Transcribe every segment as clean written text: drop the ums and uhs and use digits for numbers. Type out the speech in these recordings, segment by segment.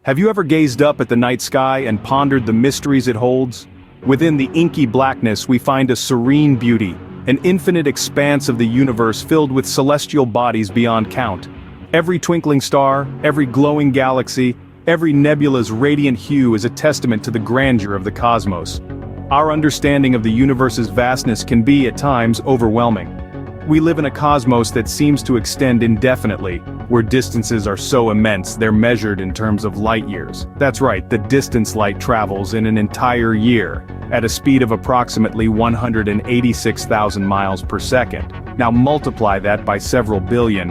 Have you ever gazed up at the night sky and pondered the mysteries it holds? Within the inky blackness we find a serene beauty, an infinite expanse of the universe filled with celestial bodies beyond count. Every twinkling star, every glowing galaxy, every nebula's radiant hue is a testament to the grandeur of the cosmos. Our understanding of the universe's vastness can be, at times, overwhelming. We live in a cosmos that seems to extend indefinitely, where distances are so immense they're measured in terms of light years. That's right, the distance light travels in an entire year, at a speed of approximately 186,000 miles per second. Now multiply that by several billion,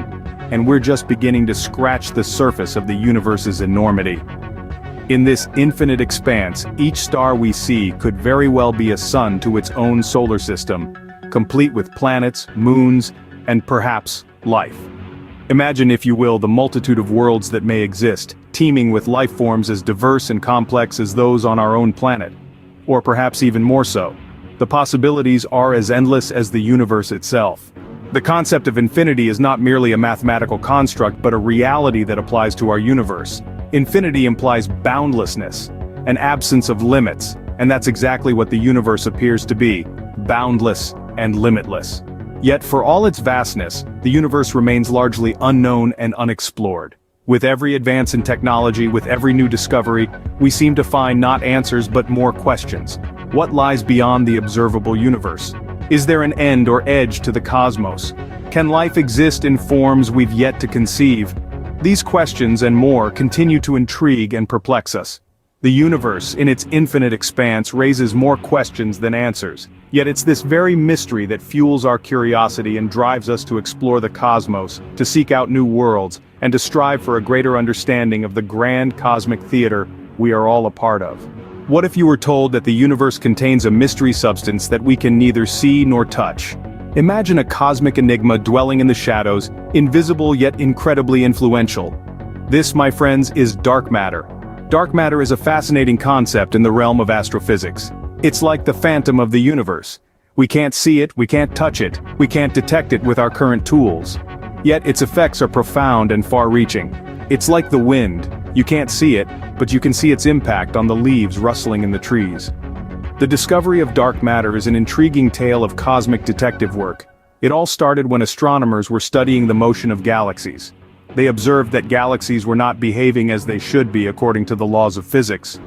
and we're just beginning to scratch the surface of the universe's enormity. In this infinite expanse, each star we see could very well be a sun to its own solar system, complete with planets, moons, and perhaps life. Imagine, if you will, the multitude of worlds that may exist, teeming with life forms as diverse and complex as those on our own planet. Or perhaps even more so. The possibilities are as endless as the universe itself. The concept of infinity is not merely a mathematical construct but a reality that applies to our universe. Infinity implies boundlessness, an absence of limits, and that's exactly what the universe appears to be, boundless and limitless. Yet for all its vastness, the universe remains largely unknown and unexplored. With every advance in technology, with every new discovery, we seem to find not answers but more questions. What lies beyond the observable universe? Is there an end or edge to the cosmos? Can life exist in forms we've yet to conceive? These questions and more continue to intrigue and perplex us. The universe, in its infinite expanse, raises more questions than answers. Yet it's this very mystery that fuels our curiosity and drives us to explore the cosmos, to seek out new worlds, and to strive for a greater understanding of the grand cosmic theater we are all a part of. What if you were told that the universe contains a mystery substance that we can neither see nor touch? Imagine a cosmic enigma dwelling in the shadows, invisible yet incredibly influential. This, my friends, is dark matter. Dark matter is a fascinating concept in the realm of astrophysics. It's like the phantom of the universe. We can't see it, we can't touch it, we can't detect it with our current tools. Yet its effects are profound and far-reaching. It's like the wind. You can't see it, but you can see its impact on the leaves rustling in the trees. The discovery of dark matter is an intriguing tale of cosmic detective work. It all started when astronomers were studying the motion of galaxies. They observed that galaxies were not behaving as they should be according to the laws of physics.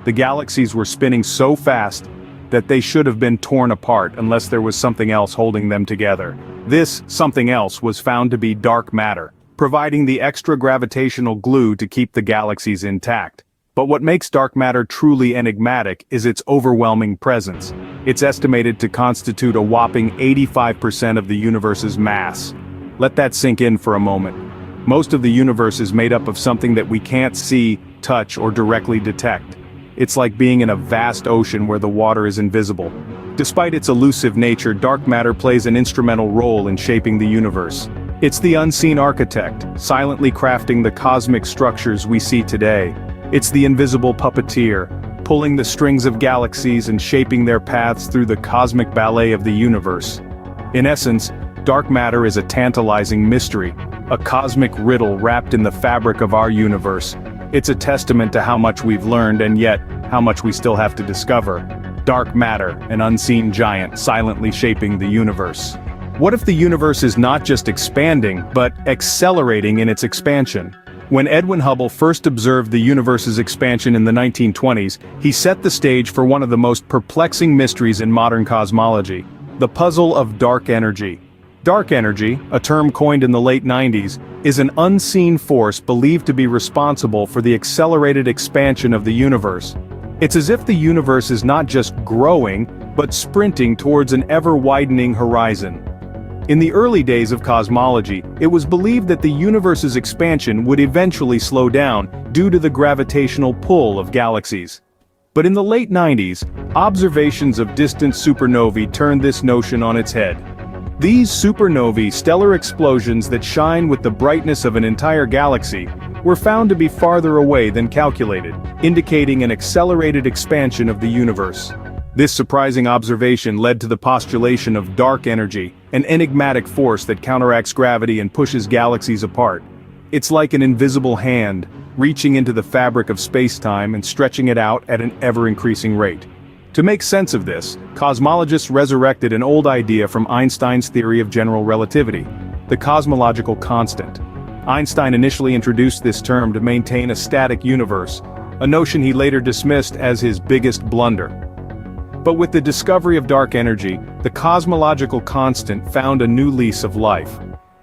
The galaxies were spinning so fast that they should have been torn apart unless there was something else holding them together. This something else was found to be dark matter, providing the extra gravitational glue to keep the galaxies intact. But what makes dark matter truly enigmatic is its overwhelming presence. It's estimated to constitute a whopping 85% of the universe's mass. Let that sink in for a moment. Most of the universe is made up of something that we can't see, touch, or directly detect. It's like being in a vast ocean where the water is invisible. Despite its elusive nature, dark matter plays an instrumental role in shaping the universe. It's the unseen architect, silently crafting the cosmic structures we see today. It's the invisible puppeteer, pulling the strings of galaxies and shaping their paths through the cosmic ballet of the universe. In essence, dark matter is a tantalizing mystery, a cosmic riddle wrapped in the fabric of our universe. It's a testament to how much we've learned and yet, how much we still have to discover. Dark matter, an unseen giant silently shaping the universe. What if the universe is not just expanding, but accelerating in its expansion? When Edwin Hubble first observed the universe's expansion in the 1920s, he set the stage for one of the most perplexing mysteries in modern cosmology: the puzzle of dark energy. Dark energy, a term coined in the late 90s, is an unseen force believed to be responsible for the accelerated expansion of the universe. It's as if the universe is not just growing, but sprinting towards an ever-widening horizon. In the early days of cosmology, it was believed that the universe's expansion would eventually slow down due to the gravitational pull of galaxies. But in the late 90s, observations of distant supernovae turned this notion on its head. These supernovae, stellar explosions that shine with the brightness of an entire galaxy, were found to be farther away than calculated, indicating an accelerated expansion of the universe. This surprising observation led to the postulation of dark energy, an enigmatic force that counteracts gravity and pushes galaxies apart. It's like an invisible hand, reaching into the fabric of space-time and stretching it out at an ever-increasing rate. To make sense of this, cosmologists resurrected an old idea from Einstein's theory of general relativity, the cosmological constant. Einstein initially introduced this term to maintain a static universe, a notion he later dismissed as his biggest blunder. But with the discovery of dark energy, the cosmological constant found a new lease of life.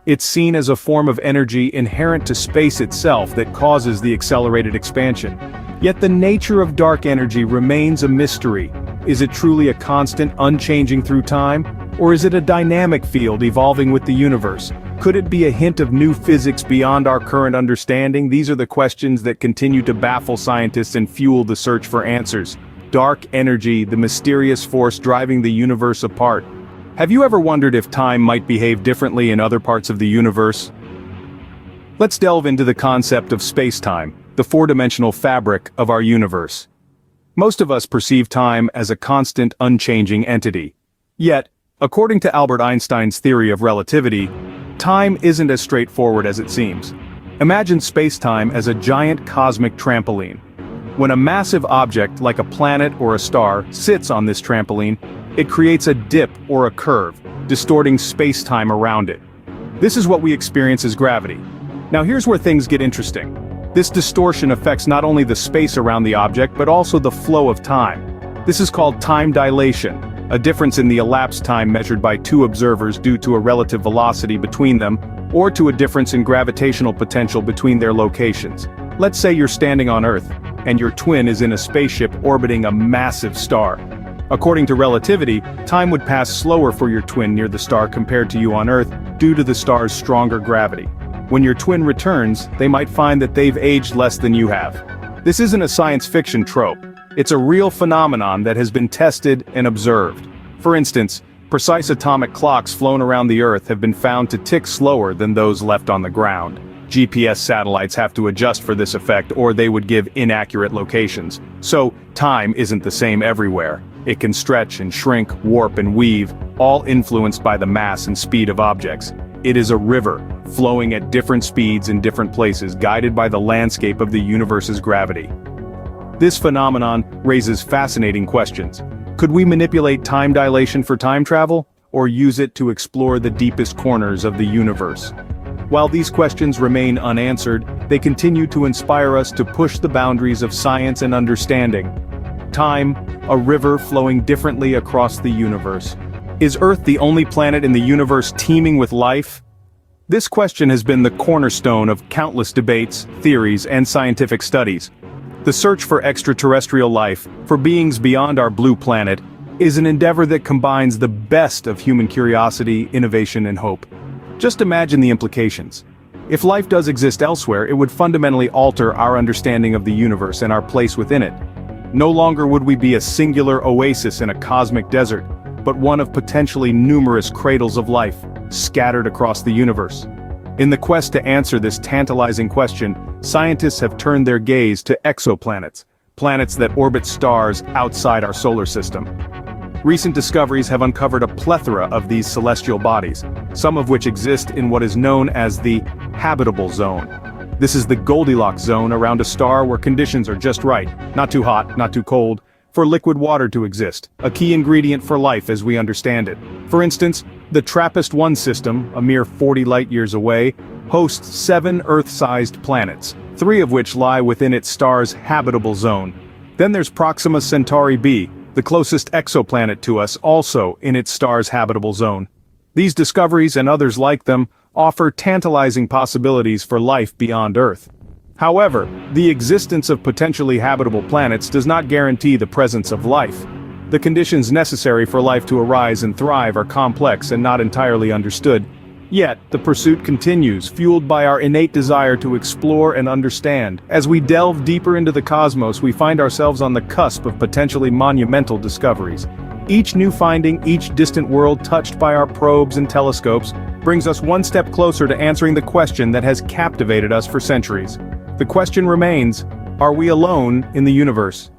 It's seen as a form of energy inherent to space itself that causes the accelerated expansion. Yet the nature of dark energy remains a mystery. Is it truly a constant, unchanging through time? Or is it a dynamic field evolving with the universe? Could it be a hint of new physics beyond our current understanding? These are the questions that continue to baffle scientists and fuel the search for answers. Dark energy, the mysterious force driving the universe apart. Have you ever wondered if time might behave differently in other parts of the universe? Let's delve into the concept of space-time, the four-dimensional fabric of our universe. Most of us perceive time as a constant, unchanging entity. Yet, according to Albert Einstein's theory of relativity, time isn't as straightforward as it seems. Imagine space-time as a giant cosmic trampoline. When a massive object like a planet or a star sits on this trampoline, it creates a dip or a curve, distorting space-time around it. This is what we experience as gravity. Now here's where things get interesting. This distortion affects not only the space around the object but also the flow of time. This is called time dilation, a difference in the elapsed time measured by two observers due to a relative velocity between them, or to a difference in gravitational potential between their locations. Let's say you're standing on Earth, and your twin is in a spaceship orbiting a massive star. According to relativity, time would pass slower for your twin near the star compared to you on Earth due to the star's stronger gravity. When your twin returns, they might find that they've aged less than you have. This isn't a science fiction trope. It's a real phenomenon that has been tested and observed. For instance, precise atomic clocks flown around the Earth have been found to tick slower than those left on the ground. GPS satellites have to adjust for this effect or they would give inaccurate locations. So, time isn't the same everywhere. It can stretch and shrink, warp and weave, all influenced by the mass and speed of objects. It is a river, flowing at different speeds in different places, guided by the landscape of the universe's gravity. This phenomenon raises fascinating questions. Could we manipulate time dilation for time travel, or use it to explore the deepest corners of the universe? While these questions remain unanswered, they continue to inspire us to push the boundaries of science and understanding. Time, a river flowing differently across the universe. Is Earth the only planet in the universe teeming with life? This question has been the cornerstone of countless debates, theories, and scientific studies. The search for extraterrestrial life, for beings beyond our blue planet, is an endeavor that combines the best of human curiosity, innovation, and hope. Just imagine the implications. If life does exist elsewhere, it would fundamentally alter our understanding of the universe and our place within it. No longer would we be a singular oasis in a cosmic desert, but one of potentially numerous cradles of life, scattered across the universe. In the quest to answer this tantalizing question, scientists have turned their gaze to exoplanets, planets that orbit stars outside our solar system. Recent discoveries have uncovered a plethora of these celestial bodies, some of which exist in what is known as the habitable zone. This is the Goldilocks zone around a star where conditions are just right, not too hot, not too cold, for liquid water to exist, a key ingredient for life as we understand it. For instance, the TRAPPIST-1 system, a mere 40 light-years away, hosts 7 Earth-sized planets, 3 of which lie within its star's habitable zone. Then there's Proxima Centauri b, the closest exoplanet to us, also in its star's habitable zone. These discoveries and others like them offer tantalizing possibilities for life beyond Earth. However, the existence of potentially habitable planets does not guarantee the presence of life. The conditions necessary for life to arise and thrive are complex and not entirely understood. Yet, the pursuit continues, fueled by our innate desire to explore and understand. As we delve deeper into the cosmos, we find ourselves on the cusp of potentially monumental discoveries. Each new finding, each distant world touched by our probes and telescopes, brings us one step closer to answering the question that has captivated us for centuries. The question remains, are we alone in the universe?